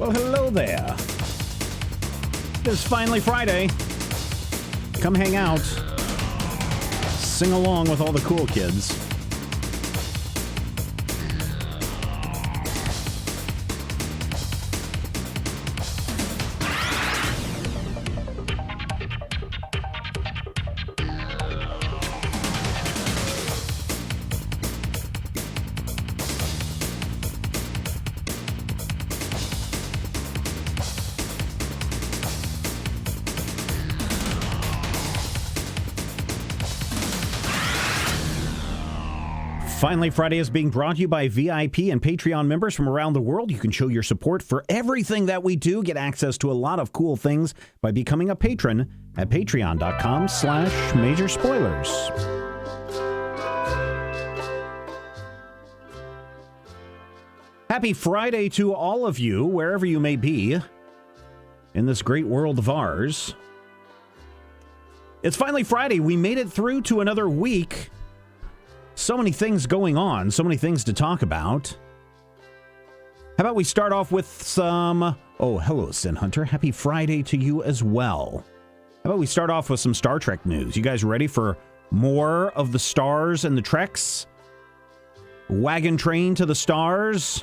Well, hello there. It's finally Friday. Come hang out. Sing along with all the cool kids. Finally Friday is being brought to you by VIP and Patreon members from around the world. You can show your support for everything that we do. Get access to a lot of cool things by becoming a patron at patreon.com/Major Spoilers. Happy Friday to all of you, wherever you may be in this great world of ours. It's finally Friday. We made it through to another week. So many things going on, so many things to talk about. How about we start off with some... Oh, hello, Sin Hunter. Happy Friday to you as well. How about we start off with some Star Trek news? You guys ready for more of the stars and the Treks? Wagon train to the stars?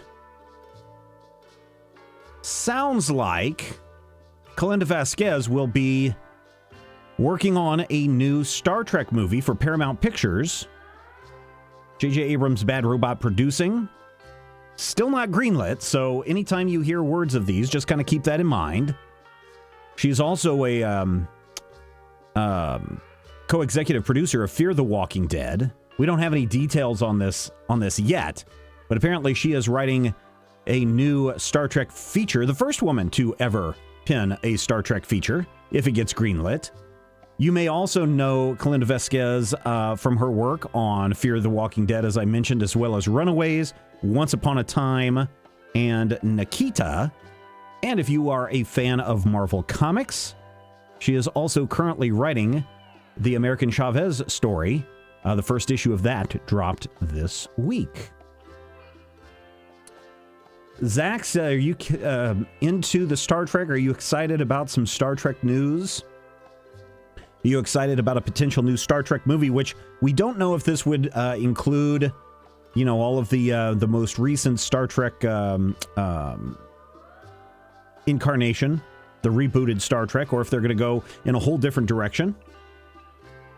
Sounds like Kalinda Vasquez will be working on a new Star Trek movie for Paramount Pictures. J.J. Abrams' Bad Robot producing. Still not greenlit, so anytime you hear words of these, just kind of keep that in mind. She's also a co-executive producer of Fear the Walking Dead. We don't have any details on this yet, but apparently she is writing a new Star Trek feature, the first woman to ever pen a Star Trek feature, if it gets greenlit. You may also know Kalinda Vasquez from her work on Fear the Walking Dead, as I mentioned, as well as Runaways, Once Upon a Time, and Nikita. And if you are a fan of Marvel Comics, she is also currently writing the American Chavez story. The first issue of that dropped this week. Zax, are you into the Star Trek? Are you excited about some Star Trek news? Are you excited about a potential new Star Trek movie, which we don't know if this would include, you know, all of the most recent Star Trek incarnation, the rebooted Star Trek, or if they're going to go in a whole different direction.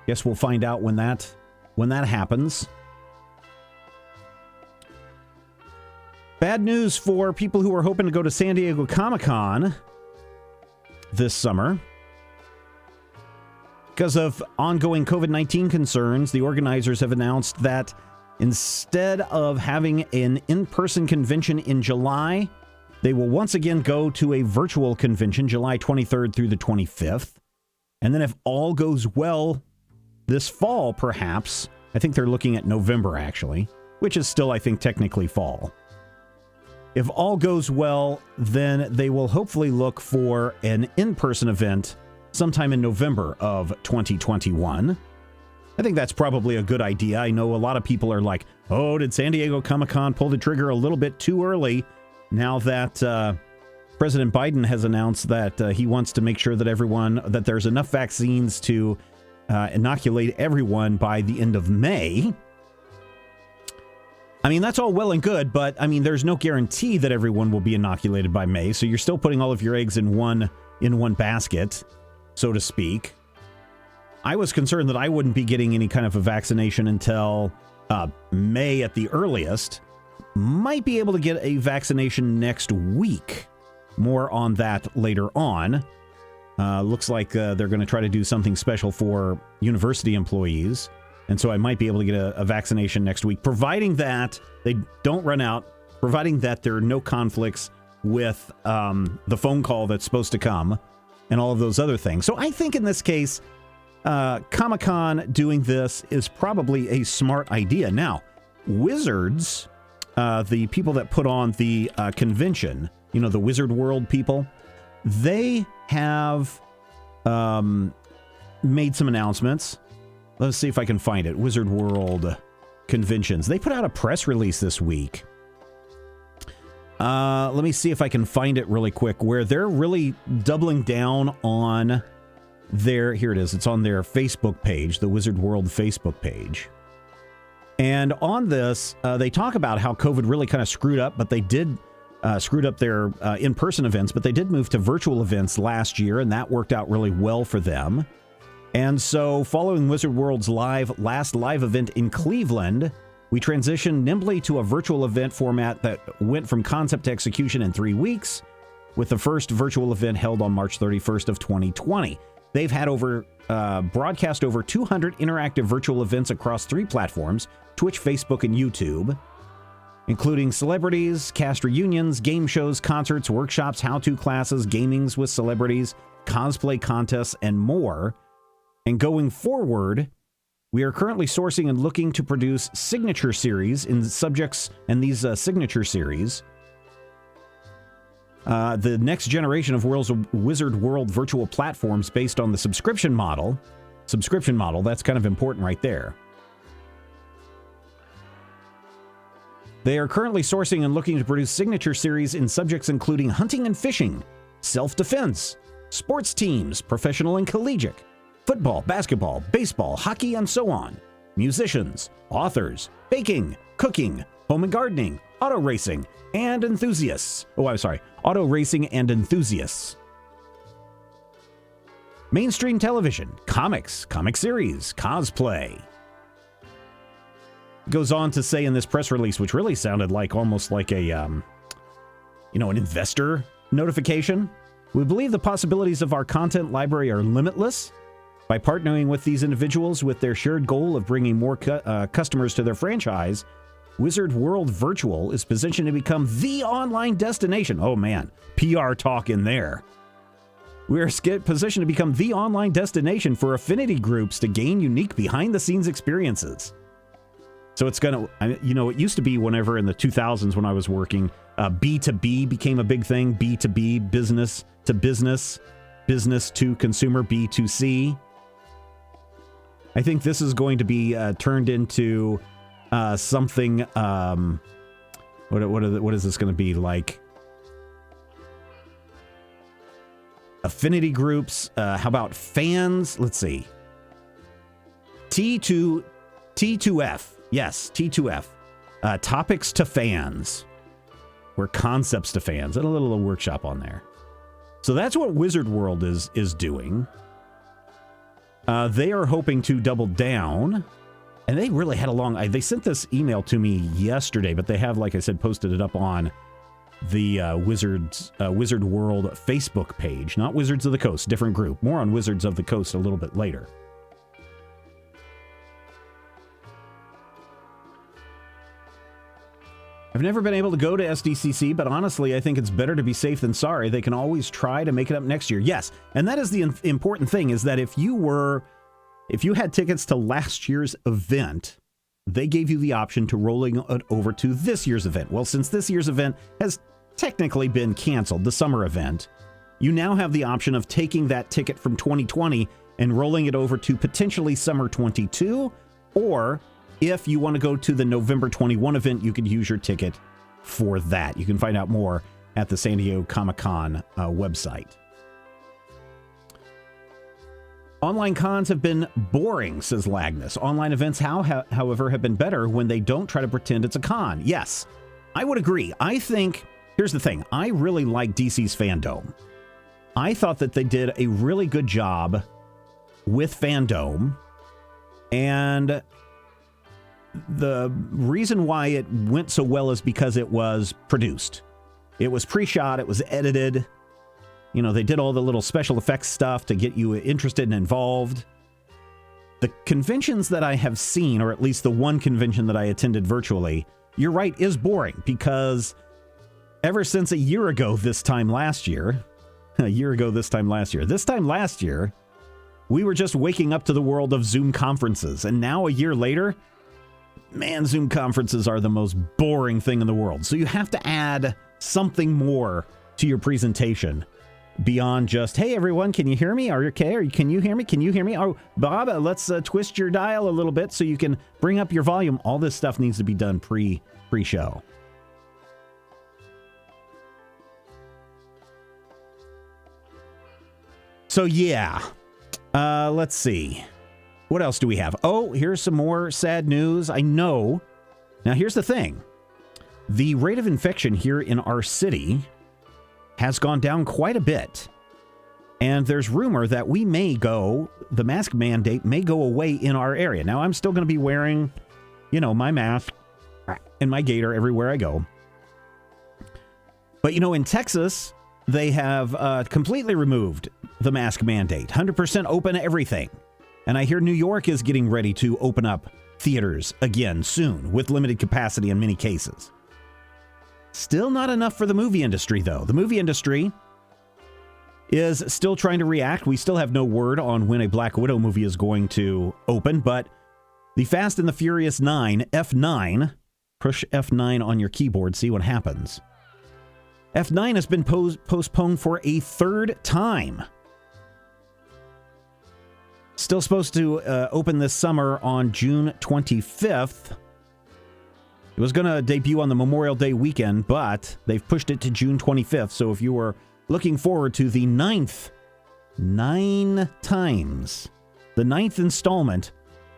Guess we'll find out when that happens. Bad news for people who are hoping to go to San Diego Comic-Con this summer. Because of ongoing COVID-19 concerns, the organizers have announced that instead of having an in-person convention in July, they will once again go to a virtual convention, July 23rd through the 25th. And then if all goes well this fall, perhaps, I think they're looking at November, actually, which is still, I think, technically fall. If all goes well, then they will hopefully look for an in-person event sometime in November of 2021. I think that's probably a good idea. I know a lot of people are like, oh, did San Diego Comic-Con pull the trigger a little bit too early now that President Biden has announced that he wants to make sure that there's enough vaccines to inoculate everyone by the end of May. I mean, that's all well and good, but I mean, there's no guarantee that everyone will be inoculated by May, so you're still putting all of your eggs in one basket, so to speak. I was concerned that I wouldn't be getting any kind of a vaccination until May at the earliest. Might be able to get a vaccination next week. More on that later on. Looks like they're going to try to do something special for university employees. And so I might be able to get a vaccination next week, providing that they don't run out, providing that there are no conflicts with the phone call that's supposed to come and all of those other things. So I think in this case, Comic-Con doing this is probably a smart idea. Now, Wizards, the people that put on the convention, you know, the Wizard World people, they have made some announcements. Let's see if I can find it. Wizard World Conventions. They put out a press release this week. Let me see if I can find it really quick, where they're really doubling down on their, here it is, it's on their Facebook page, the Wizard World Facebook page. And on this, they talk about how COVID really kind of screwed up, but they did screwed up their in-person events, but they did move to virtual events last year, and that worked out really well for them. And so following Wizard World's last live event in Cleveland, we transitioned nimbly to a virtual event format that went from concept to execution in 3 weeks, with the first virtual event held on March 31st of 2020. They've had broadcast over 200 interactive virtual events across 3 platforms, Twitch, Facebook, and YouTube, including celebrities, cast reunions, game shows, concerts, workshops, how-to classes, gamings with celebrities, cosplay contests, and more. And going forward, we are currently sourcing and looking to produce signature series in subjects, and these signature series, the next generation of Wizard World virtual platforms based on the subscription model, that's kind of important right there. They are currently sourcing and looking to produce signature series in subjects including hunting and fishing, self-defense, sports teams, professional and collegiate, football, basketball, baseball, hockey, and so on, musicians, authors, baking, cooking, home and gardening, auto racing, and enthusiasts. Auto racing and enthusiasts. Mainstream television, comics, comic series, cosplay. Goes on to say in this press release, which really sounded like almost like a, an investor notification. We believe the possibilities of our content library are limitless. By partnering with these individuals with their shared goal of bringing more customers to their franchise, Wizard World Virtual is positioned to become the online destination. Oh man, PR talk in there. We are positioned to become the online destination for affinity groups to gain unique behind-the-scenes experiences. So it's going to, it used to be whenever in the 2000s when I was working, B2B became a big thing. B2B, business to business, business to consumer, B2C. I think this is going to be turned into something, what is this going to be like? Affinity groups. How about fans? Let's see. T2F. Yes, T2F. Topics to fans. Or concepts to fans. And a little workshop on there. So that's what Wizard World is doing. They are hoping to double down. And they really had they sent this email to me yesterday, but they have, like I said, posted it up on the Wizard World Facebook page. Not Wizards of the Coast, different group. More on Wizards of the Coast a little bit later. I've never been able to go to SDCC, but honestly, I think it's better to be safe than sorry. They can always try to make it up next year. Yes, and that is the important thing, is that if you had tickets to last year's event, they gave you the option to rolling it over to this year's event. Well, since this year's event has technically been canceled, the summer event, you now have the option of taking that ticket from 2020 and rolling it over to potentially summer 22, or if you want to go to the November 21 event, you could use your ticket for that. You can find out more at the San Diego Comic-Con website. Online cons have been boring, says Lagnus. Online events, however, have been better when they don't try to pretend it's a con. Yes, I would agree. I think, here's the thing. I really like DC's Fandome. I thought that they did a really good job with Fandome, and the reason why it went so well is because it was produced. It was pre-shot, it was edited. They did all the little special effects stuff to get you interested and involved. The conventions that I have seen, or at least the one convention that I attended virtually, you're right, is boring, because ever since a year ago this time last year, this time last year, we were just waking up to the world of Zoom conferences. And now a year later, man, Zoom conferences are the most boring thing in the world. So you have to add something more to your presentation beyond just, hey, everyone, can you hear me? Are you okay? Can you hear me? Can you hear me? Oh, Bob, let's twist your dial a little bit so you can bring up your volume. All this stuff needs to be done pre-show. So, yeah. Let's see. What else do we have? Oh, here's some more sad news. I know. Now, here's the thing. The rate of infection here in our city has gone down quite a bit. And there's rumor that the mask mandate may go away in our area. Now, I'm still going to be wearing, my mask and my gaiter everywhere I go. But, in Texas, they have completely removed the mask mandate. 100% open everything. And I hear New York is getting ready to open up theaters again soon with limited capacity in many cases. Still not enough for the movie industry, though. The movie industry is still trying to react. We still have no word on when a Black Widow movie is going to open, but the Fast and the Furious 9, F9, push F9 on your keyboard, see what happens. F9 has been postponed for a third time. Still supposed to open this summer on June 25th. It was going to debut on the Memorial Day weekend, but they've pushed it to June 25th. So if you were looking forward to the ninth installment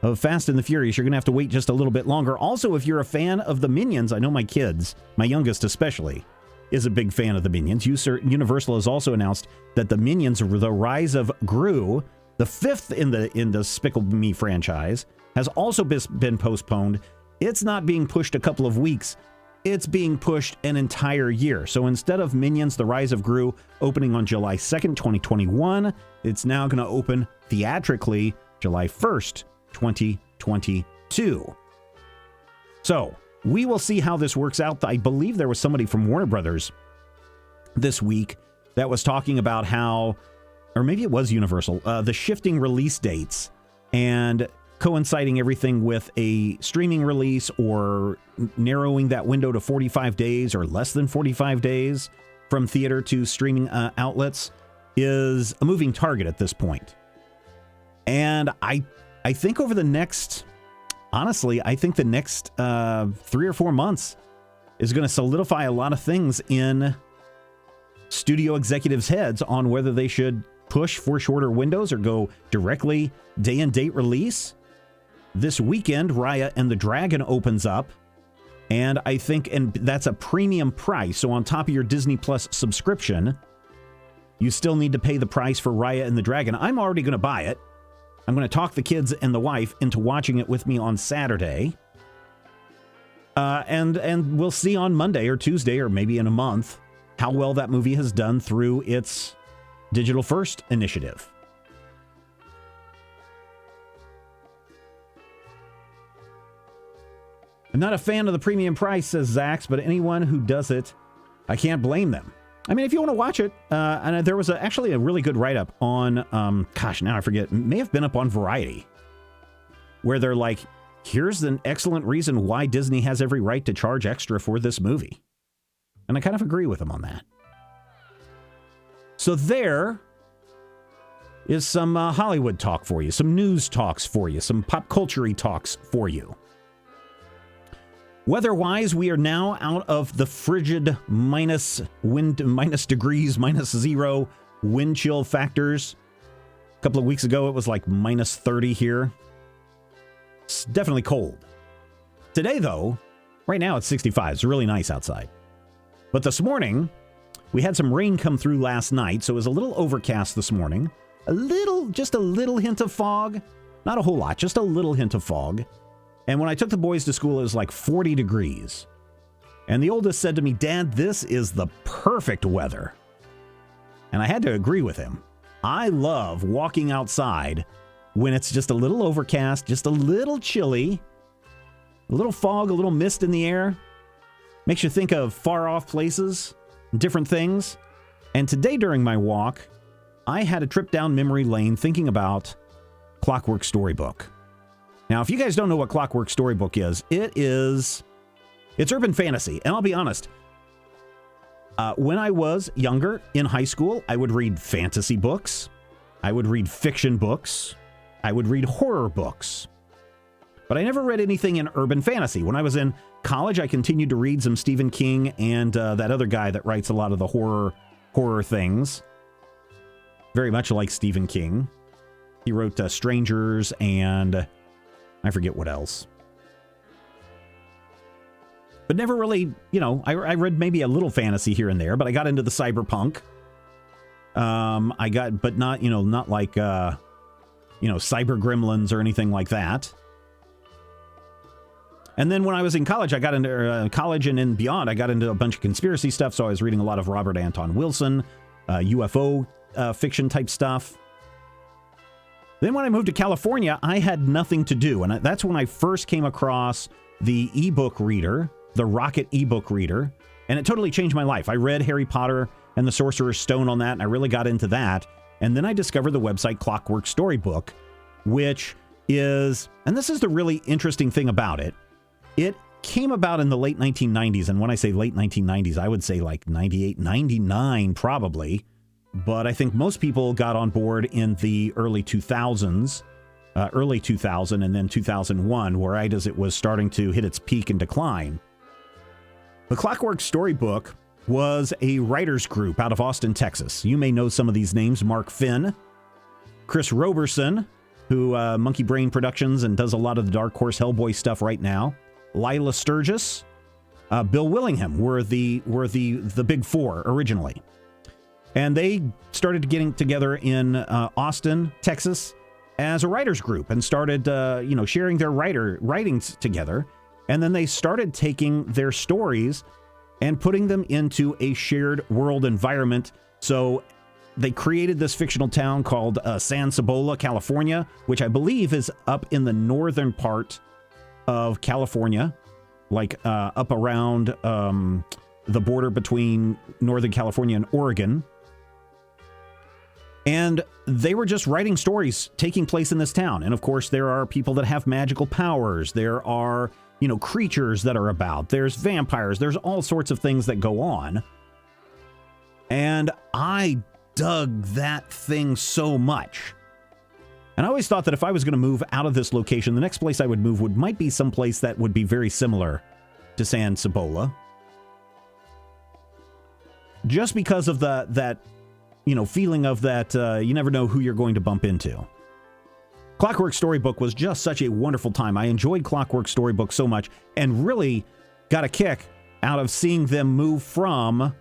of Fast and the Furious, you're going to have to wait just a little bit longer. Also, if you're a fan of the Minions, I know my kids, my youngest especially, is a big fan of the Minions. Universal has also announced that the Minions, The Rise of Gru, the fifth in the Despicable Me franchise, has also been postponed. It's not being pushed a couple of weeks. It's being pushed an entire year. So instead of Minions, The Rise of Gru opening on July 2nd, 2021, it's now going to open theatrically July 1st, 2022. So we will see how this works out. I believe there was somebody from Warner Brothers this week that was talking about how, or maybe it was Universal, the shifting release dates and coinciding everything with a streaming release or narrowing that window to 45 days or less than 45 days from theater to streaming outlets is a moving target at this point. And I think over the next, honestly, I think the next 3 or 4 months is going to solidify a lot of things in studio executives' heads on whether they should push for shorter windows or go directly day and date release. This weekend, Raya and the Dragon opens up, and I think, and that's a premium price. So on top of your Disney Plus subscription, you still need to pay the price for Raya and the Dragon. I'm already going to buy it. I'm going to talk the kids and the wife into watching it with me on Saturday. And we'll see on Monday or Tuesday or maybe in a month how well that movie has done through its Digital First initiative. I'm not a fan of the premium price, says Zax, but anyone who does it, I can't blame them. I mean, if you want to watch it, and there was actually a really good write-up on, now I forget, it may have been up on Variety, where they're like, here's an excellent reason why Disney has every right to charge extra for this movie. And I kind of agree with them on that. So there is some Hollywood talk for you, some news talks for you, some pop culture-y talks for you. Weather-wise, we are now out of the frigid minus degrees, -0 wind chill factors. A couple of weeks ago, it was like -30 here. It's definitely cold. Today, though, right now it's 65. It's really nice outside. But this morning, we had some rain come through last night, so it was a little overcast this morning. Just a little hint of fog. Not a whole lot, just a little hint of fog. And when I took the boys to school, it was like 40 degrees. And the oldest said to me, Dad, this is the perfect weather. And I had to agree with him. I love walking outside when it's just a little overcast, just a little chilly, a little fog, a little mist in the air. Makes you think of far off places, different things. And today during my walk, I had a trip down memory lane thinking about Clockwork Storybook. Now, if you guys don't know what Clockwork Storybook is, it's urban fantasy. And I'll be honest, when I was younger in high school, I would read fantasy books. I would read fiction books. I would read horror books. But I never read anything in urban fantasy. When I was in college, I continued to read some Stephen King and that other guy that writes a lot of the horror things. very much like Stephen King. He wrote Strangers and I forget what else. But never really, I read maybe a little fantasy here and there, but I got into the cyberpunk. But not, not like, cyber gremlins or anything like that. And then when I was in college, I got into college and then beyond, I got into a bunch of conspiracy stuff. So I was reading a lot of Robert Anton Wilson, UFO fiction type stuff. Then when I moved to California, I had nothing to do. And that's when I first came across the ebook reader, the Rocket ebook reader. And it totally changed my life. I read Harry Potter and the Sorcerer's Stone on that, and I really got into that. And then I discovered the website Clockwork Storybook, which is, and this is the really interesting thing about it, it came about in the late 1990s. And when I say late 1990s, I would say like 98, 99 probably. But I think most people got on board in the early 2000s, early 2000 and then 2001, where as it was starting to hit its peak and decline. The Clockwork Storybook was a writers group out of Austin, Texas. You may know some of these names: Mark Finn, Chris Roberson, who Monkey Brain Productions and does a lot of the Dark Horse Hellboy stuff right now. Lila Sturgis, Bill Willingham were the big four originally. And they started getting together in Austin, Texas as a writers group and started sharing their writings together. And then they started taking their stories and putting them into a shared world environment. So they created this fictional town called San Cibola, California, which I believe is up in the northern part of California, like up around the border between Northern California and Oregon. And they were just writing stories taking place in this town. And of course, there are people that have magical powers. There are creatures that are about. There's vampires. There's all sorts of things that go on. And I dug that thing so much. And I always thought that if I was going to move out of this location, the next place I would move might be someplace that would be very similar to San Cibola. Just because of that feeling of that you never know who you're going to bump into. Clockwork Storybook was just such a wonderful time. I enjoyed Clockwork Storybook so much and really got a kick out of seeing them move from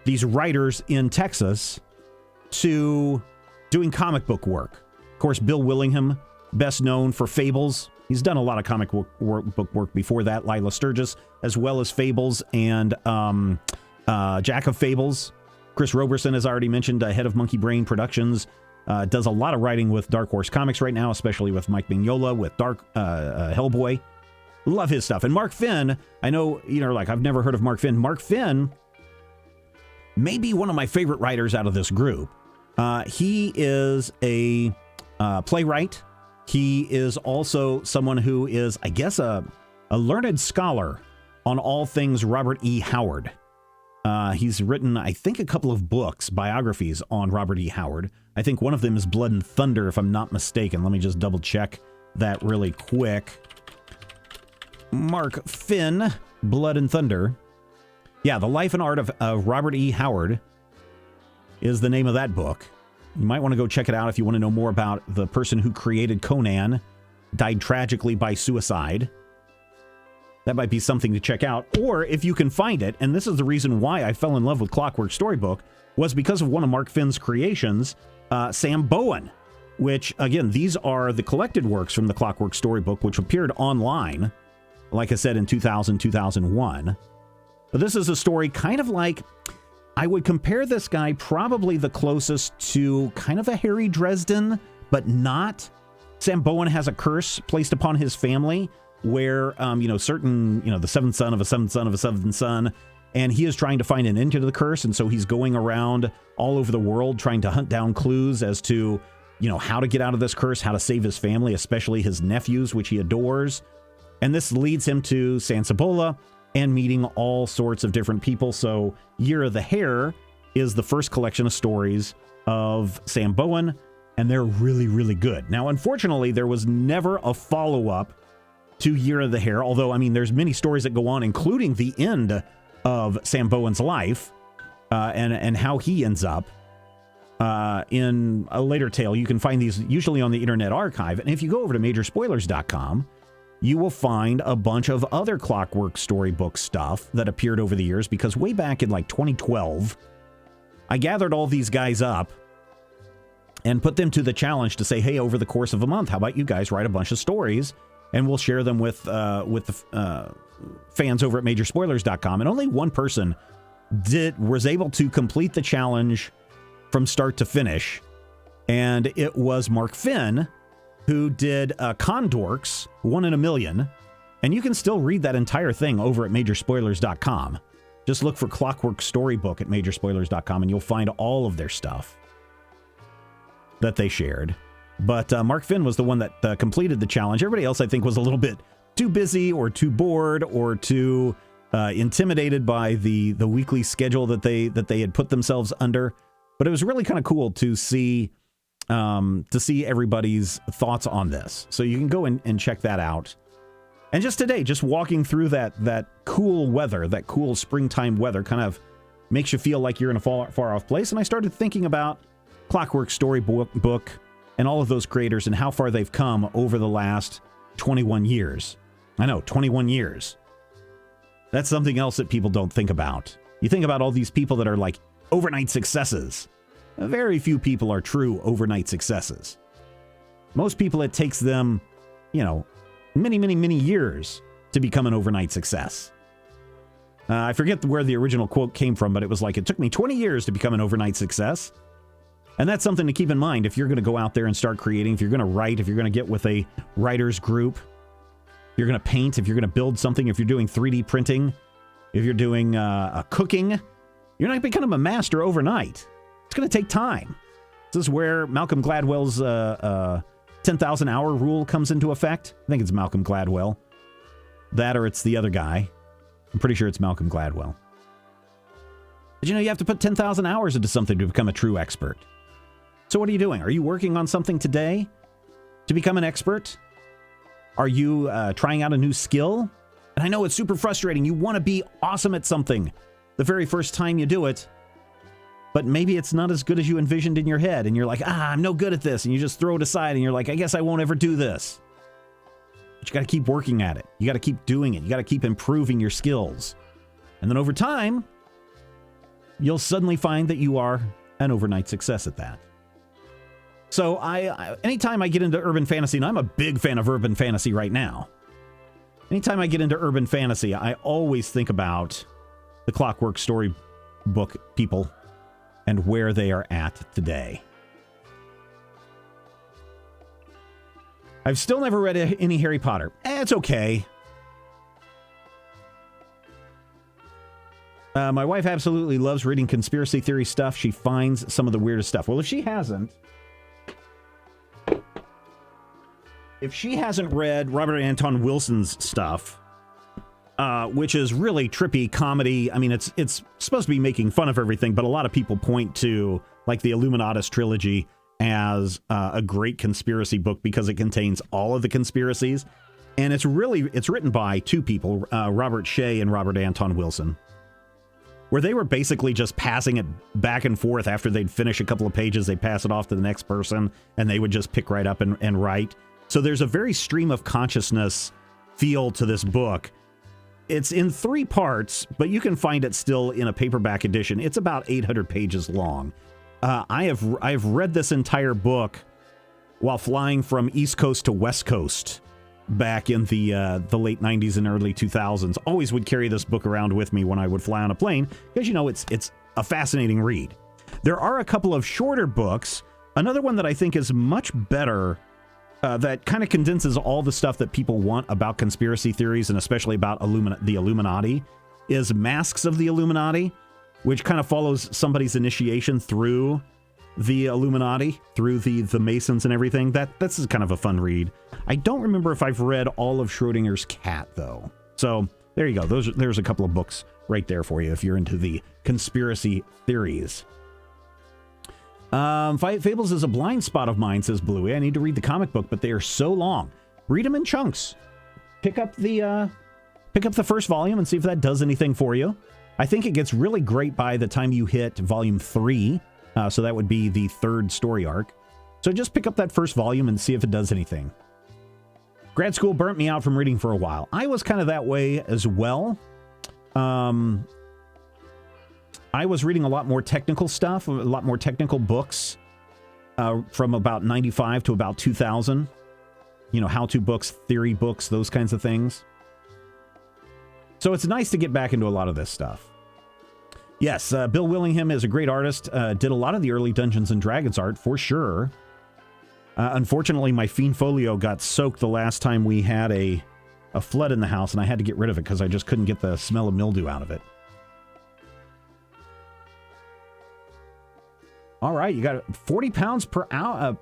these writers in Texas to doing comic book work. Of course, Bill Willingham, best known for Fables. He's done a lot of comic book work before that. Lila Sturgis, as well as Fables and Jack of Fables. Chris Roberson, as I already mentioned, head of Monkey Brain Productions, does a lot of writing with Dark Horse Comics right now, especially with Mike Mignola with Hellboy. Love his stuff. And Mark Finn, I know, I've never heard of Mark Finn. Mark Finn may be one of my favorite writers out of this group. He is a playwright. He is also someone who is, I guess, a learned scholar on all things Robert E. Howard. He's written, I think, a couple of books, biographies on Robert E. Howard. I think one of them is Blood and Thunder, if I'm not mistaken. Let me just double check that really quick. Mark Finn, Blood and Thunder. Yeah, The Life and Art of Robert E. Howard is the name of that book. You might want to go check it out if you want to know more about the person who created Conan, died tragically by suicide. That might be something to check out. Or if you can find it, and this is the reason why I fell in love with Clockwork Storybook, was because of one of Mark Finn's creations, Sam Bowen, which, again, these are the collected works from the Clockwork Storybook, which appeared online, like I said, in 2000, 2001. But this is a story kind of like, I would compare this guy probably the closest to kind of a Harry Dresden, but not. Sam Bowen has a curse placed upon his family where, the seventh son of a seventh son of a seventh son, and he is trying to find an end to the curse, and so he's going around all over the world trying to hunt down clues as to, how to get out of this curse, how to save his family, especially his nephews, which he adores. And this leads him to San Cibola and meeting all sorts of different people. So Year of the Hare is the first collection of stories of Sam Bowen, and they're really, really good. Now, unfortunately, there was never a follow-up to Year of the Hare, although, there's many stories that go on, including the end of Sam Bowen's life and how he ends up. in a later tale. You can find these usually on the Internet Archive. And if you go over to majorspoilers.com, you will find a bunch of other Clockwork Storybook stuff that appeared over the years, because way back in like 2012, I gathered all these guys up and put them to the challenge to say, hey, over the course of a month, how about you guys write a bunch of stories and we'll share them with the fans over at majorspoilers.com. And only one person was able to complete the challenge from start to finish, and it was Mark Finn, who did Condorks, 1 in a Million, and you can still read that entire thing over at majorspoilers.com. Just look for Clockwork Storybook at majorspoilers.com, and you'll find all of their stuff that they shared. But Mark Finn was the one that completed the challenge. Everybody else, I think, was a little bit too busy or too bored or too intimidated by the weekly schedule that they had put themselves under. But it was really kind of cool to see everybody's thoughts on this. So you can go and check that out. And just today, just walking through that cool weather, that cool springtime weather, kind of makes you feel like you're in a far off place. And I started thinking about Clockwork Storybook and all of those creators and how far they've come over the last 21 years. I know, 21 years. That's something else that people don't think about. You think about all these people that are like overnight successes. Very few people are true overnight successes. Most people, it takes them, many, many, many years to become an overnight success. I forget where the original quote came from, but it was like, it took me 20 years to become an overnight success. And that's something to keep in mind if you're going to go out there and start creating, if you're going to write, if you're going to get with a writer's group, if you're going to paint, if you're going to build something, if you're doing 3D printing, if you're doing cooking, you're not becoming a master overnight. It's going to take time. This is where Malcolm Gladwell's 10,000 hour rule comes into effect. I think it's Malcolm Gladwell. That or it's the other guy. I'm pretty sure it's Malcolm Gladwell. But you have to put 10,000 hours into something to become a true expert. So what are you doing? Are you working on something today to become an expert? Are you trying out a new skill? And I know it's super frustrating. You want to be awesome at something the very first time you do it, but maybe it's not as good as you envisioned in your head. And you're like, I'm no good at this. And you just throw it aside and you're like, I guess I won't ever do this. But you got to keep working at it. You got to keep doing it. You got to keep improving your skills. And then over time, you'll suddenly find that you are an overnight success at that. So anytime I get into urban fantasy, and I'm a big fan of urban fantasy right now, anytime I get into urban fantasy, I always think about the Clockwork Storybook people and where they are at today. I've still never read any Harry Potter. It's okay. My wife absolutely loves reading conspiracy theory stuff. She finds some of the weirdest stuff. Well, if she hasn't read Robert Anton Wilson's stuff, which is really trippy comedy. I mean, it's supposed to be making fun of everything, but a lot of people point to like the Illuminatus trilogy as a great conspiracy book because it contains all of the conspiracies. And it's written by two people, Robert Shea and Robert Anton Wilson, where they were basically just passing it back and forth. After they'd finish a couple of pages, they'd pass it off to the next person, and they would just pick right up and write. So there's a very stream of consciousness feel to this book. It's in 3 parts, but you can find it still in a paperback edition. It's about 800 pages long. I've read this entire book while flying from East Coast to West Coast back in the late 90s and early 2000s. Always would carry this book around with me when I would fly on a plane because, it's a fascinating read. There are a couple of shorter books. Another one that I think is much better that kind of condenses all the stuff that people want about conspiracy theories and especially about the Illuminati is Masks of the Illuminati, which kind of follows somebody's initiation through the Illuminati, through the Masons and everything. That's kind of a fun read. I don't remember if I've read all of Schrodinger's Cat, though. So there you go. There's a couple of books right there for you if you're into the conspiracy theories. Fables is a blind spot of mine, says Bluey. I need to read the comic book, but they are so long. Read them in chunks. Pick up the first volume and see if that does anything for you. I think it gets really great by the time you hit volume 3. So that would be the third story arc. So just pick up that first volume and see if it does anything. Grad school burnt me out from reading for a while. I was kind of that way as well. I was reading a lot more technical stuff, a lot more technical books from about 95 to about 2000. You know, how-to books, theory books, those kinds of things. So it's nice to get back into a lot of this stuff. Yes, Bill Willingham is a great artist. Did a lot of the early Dungeons & Dragons art, for sure. Unfortunately, my Fiend Folio got soaked the last time we had a flood in the house, and I had to get rid of it because I just couldn't get the smell of mildew out of it. All right, you got 40 pounds per hour,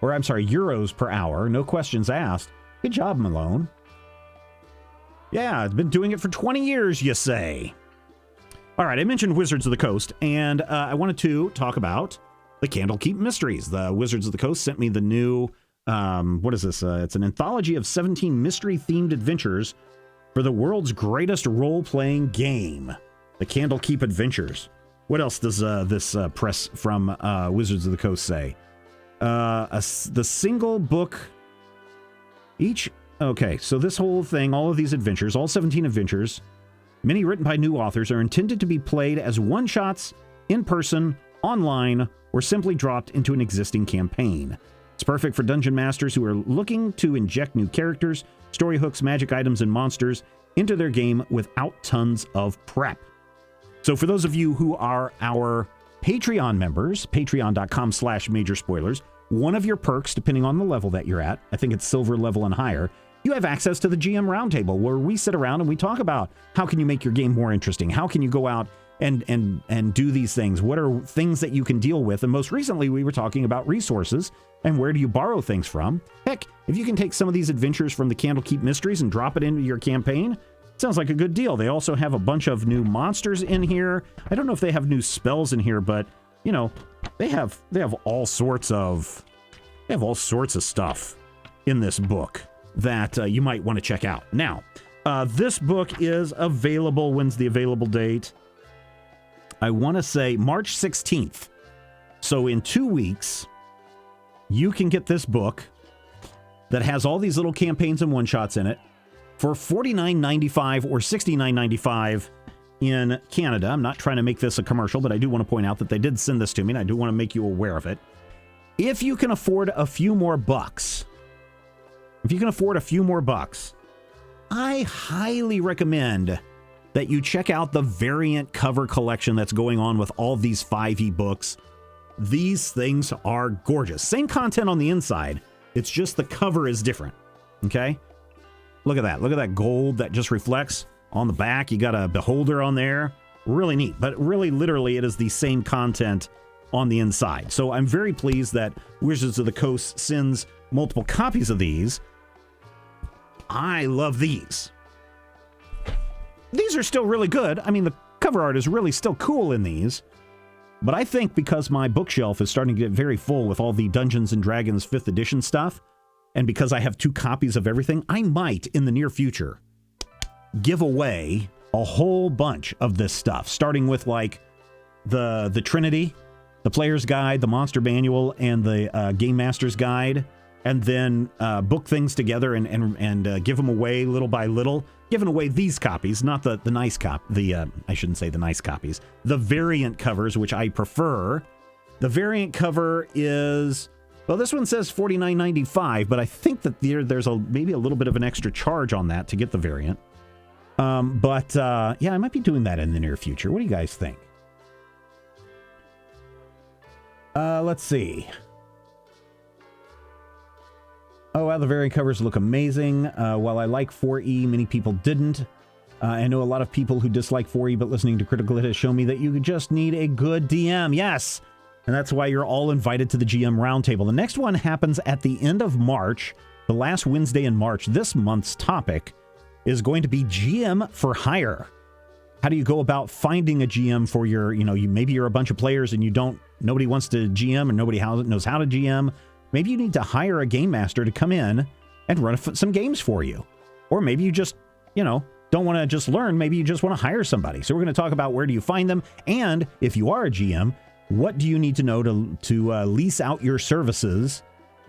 or I'm sorry, euros per hour. No questions asked. Good job, Malone. Yeah, I've been doing it for 20 years, you say. All right, I mentioned Wizards of the Coast, and I wanted to talk about the Candlekeep Mysteries. The Wizards of the Coast sent me the new, what is this? It's an anthology of 17 mystery-themed adventures for the world's greatest role-playing game, the Candlekeep Adventures. What else does this press from Wizards of the Coast say? The single book each. Okay, so this whole thing, all of these adventures, all 17 adventures, many written by new authors, are intended to be played as one-shots, in person, online, or simply dropped into an existing campaign. It's perfect for dungeon masters who are looking to inject new characters, story hooks, magic items, and monsters into their game without tons of prep. So for those of you who are our Patreon members, patreon.com/majorspoilers, one of your perks, depending on the level that you're at, I think it's silver level and higher, you have access to the GM Roundtable, where we sit around and we talk about how can you make your game more interesting? How can you go out and do these things? What are things that you can deal with? And most recently, we were talking about resources and where do you borrow things from? Heck, if you can take some of these adventures from the Candlekeep Mysteries and drop it into your campaign, sounds like a good deal. They also have a bunch of new monsters in here. I don't know if they have new spells in here, but you know, they have all sorts of stuff in this book that you might want to check out. Now, this book is available. When's the available date? I want to say March 16th. So in 2 weeks, you can get this book that has all these little campaigns and one-shots in it for $49.95 or $69.95 in Canada. I'm not trying to make this a commercial, but I do want to point out that they did send this to me, and I do want to make you aware of it. If you can afford a few more bucks, I highly recommend that you check out the variant cover collection that's going on with all these 5e books. These things are gorgeous. Same content on the inside. It's just the cover is different. Okay? Look at that. Look at that gold that just reflects on the back. You got a beholder on there. Really neat. But really, literally, it is the same content on the inside. So I'm very pleased that Wizards of the Coast sends multiple copies of these. I love these. These are still really good. I mean, the cover art is really still cool in these. But I think because my bookshelf is starting to get very full with all the Dungeons & Dragons 5th edition stuff, and because I have 2 copies of everything, I might, in the near future, give away a whole bunch of this stuff, starting with, like, the Trinity, the Player's Guide, the Monster Manual, and the Game Master's Guide, and then book things together and give them away little by little. Giving away these copies, not the nice I shouldn't say the nice copies, the variant covers, which I prefer. The variant cover is, well, this one says $49.95, but I think that there's maybe a little bit of an extra charge on that to get the variant. Yeah, I might be doing that in the near future. What do you guys think? Let's see. Oh, wow, the variant covers look amazing. While I like 4E, many people didn't. I know a lot of people who dislike 4E, but listening to Critical Hit has shown me that you just need a good DM. Yes! And that's why you're all invited to the GM Roundtable. The next one happens at the end of March, the last Wednesday in March. This month's topic is going to be GM for hire. How do you go about finding a GM for your, maybe you're a bunch of players and nobody wants to GM and nobody knows how to GM. Maybe you need to hire a game master to come in and run some games for you. Or maybe you just, don't don't want to just learn. Maybe you just want to hire somebody. So we're going to talk about where do you find them, and if you are a GM, what do you need to know to lease out your services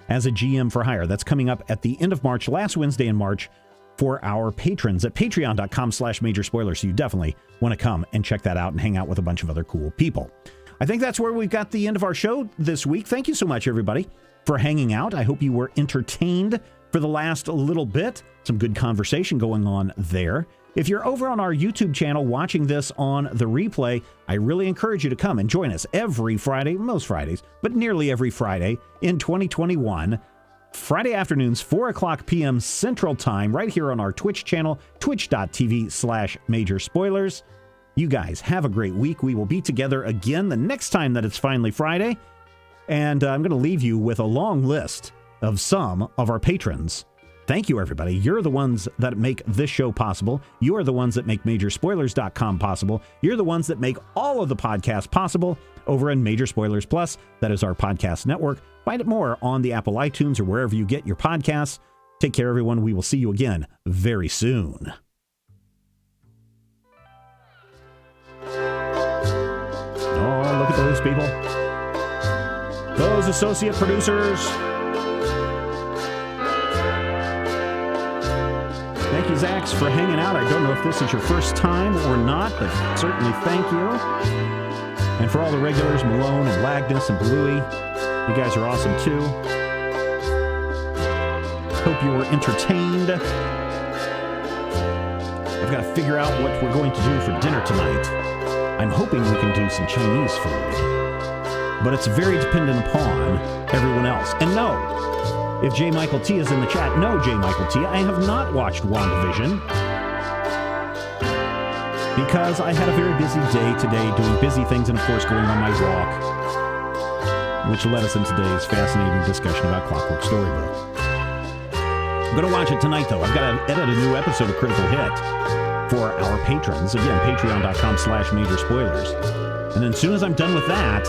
as a GM for hire? That's coming up at the end of March, last Wednesday in March, for our patrons at patreon.com/major spoilers. So you definitely want to come and check that out and hang out with a bunch of other cool people. I think that's where we've got the end of our show this week. Thank you so much, everybody, for hanging out. I hope you were entertained for the last little bit. Some good conversation going on there. If you're over on our YouTube channel watching this on the replay, I really encourage you to come and join us every Friday, most Fridays, but nearly every Friday in 2021. Friday afternoons, 4 o'clock p.m. Central Time, right here on our Twitch channel, twitch.tv/Major Spoilers. You guys have a great week. We will be together again the next time that it's finally Friday. And I'm going to leave you with a long list of some of our patrons. Thank you, everybody. You're the ones that make this show possible. You are the ones that make Majorspoilers.com possible. You're the ones that make all of the podcasts possible over in Major Spoilers Plus. That is our podcast network. Find it more on the Apple iTunes or wherever you get your podcasts. Take care, everyone. We will see you again very soon. Oh, look at those people. Those associate producers. Thank you, Zax, for hanging out. I don't know if this is your first time or not, but certainly thank you. And for all the regulars, Malone and Lagnus and Bluey, you guys are awesome too. Hope you were entertained. I've got to figure out what we're going to do for dinner tonight. I'm hoping we can do some Chinese food, but it's very dependent upon everyone else. And no, if J. Michael T is in the chat, no, J. Michael T, I have not watched WandaVision because I had a very busy day today doing busy things and, of course, going on my walk, which led us in today's fascinating discussion about Clockwork Storybook. I'm going to watch it tonight, though. I've got to edit a new episode of Critical Hit for our patrons. Again, patreon.com/Major Spoilers. And then as soon as I'm done with that,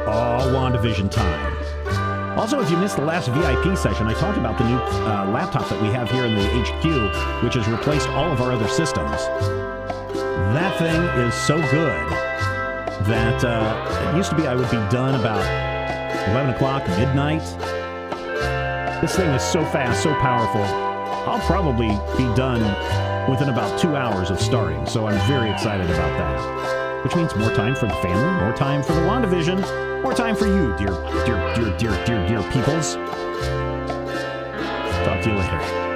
all WandaVision time. Also, if you missed the last VIP session, I talked about the new laptop that we have here in the HQ, which has replaced all of our other systems. That thing is so good that it used to be I would be done about 11 o'clock, midnight. This thing is so fast, so powerful. I'll probably be done within about 2 hours of starting, so I'm very excited about that. Which means more time for the family, more time for the WandaVision, more time for you, dear peoples. Talk to you later.